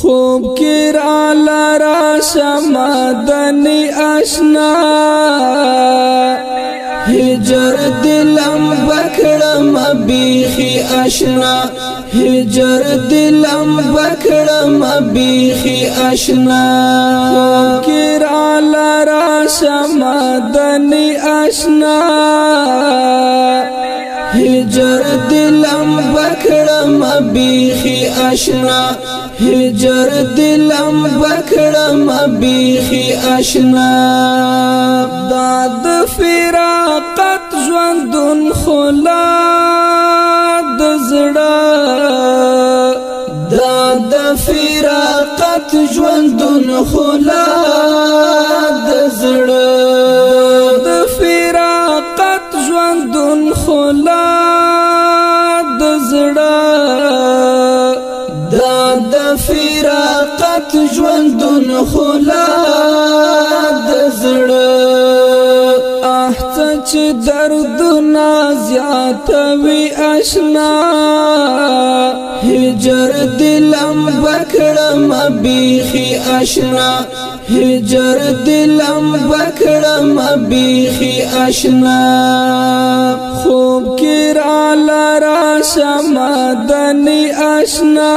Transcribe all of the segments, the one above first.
خوب کی را لرا شمدنی آشنا هجر دلم بکڑم بیخی آشنا هجر دلم بکڑم بیخی آشنا خوب کی را لرا شمدنی آشنا هجر دلم بکڑم بیخی آشنا هجر دلم بکڑم بیخی آشنا داد فراقت ژوندون خلا د زړه داد فراقت ژوندون خلا د زړه د فراقت ژوندون خلا د زړه د فراقت ژوندون خلا د زړه چې دردونه زیاتوي آشنا هجر دلم بکړم بیخي آشنا هجر دلم بکړم بیخي آشنا خوب کې را لرا شمدني آشنا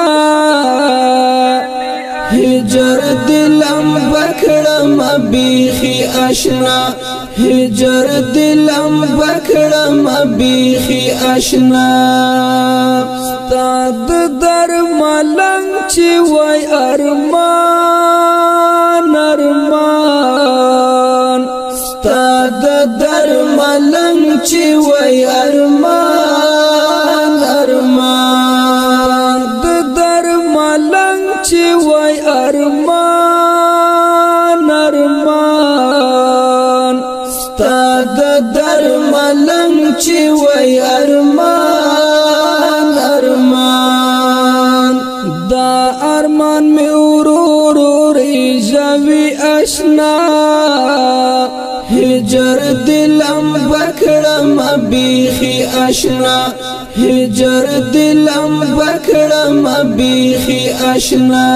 هجر دلم بکڑم بیخی آشنا هجر دلم بکڑم بیخی آشنا ستاد در ملنگ چی وی ارمان ارمان ستاد در ملنگ چی وی ارمان ارمان در ملنگ چی وی ارمان ارمان ستاد در ملنگ چی وی ارمان ارمان دا ارمان می ورور ژوي آشنا هجر دلم بکړم بیخي آشنا هجر دلم بکړم بیخي آشنا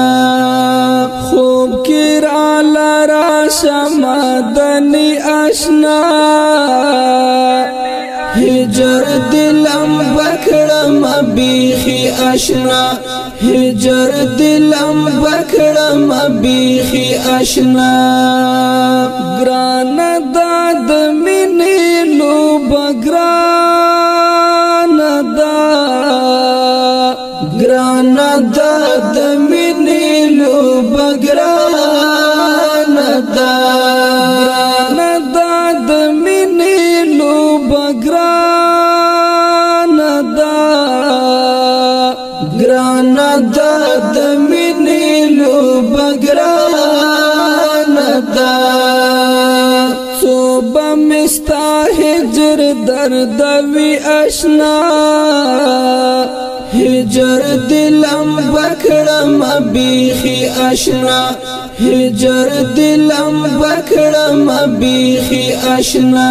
خوب کې را لرا شمدني آشنا هجر دلم بکړم بیخي آشنا هجر دلم بکړم بیخي آشنا ګران داد مینې لوب ګران دا ګران داد مینې لوب ګران دا ګران داد مینې لوب ګران دا ګران داد مینې لوب ګران دا صوبه مستا هجر درد وی آشنا هجر دلم بکړم بیخي آشنا هجر دلم بکړم بیخي آشنا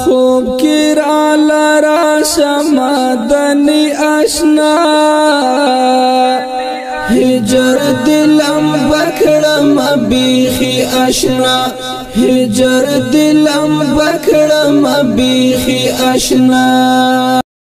خوب کې را لرا شمدني آشنا هجر دلم بکړم بیخي آشنا هجر دلم بکړم بیخي آشنا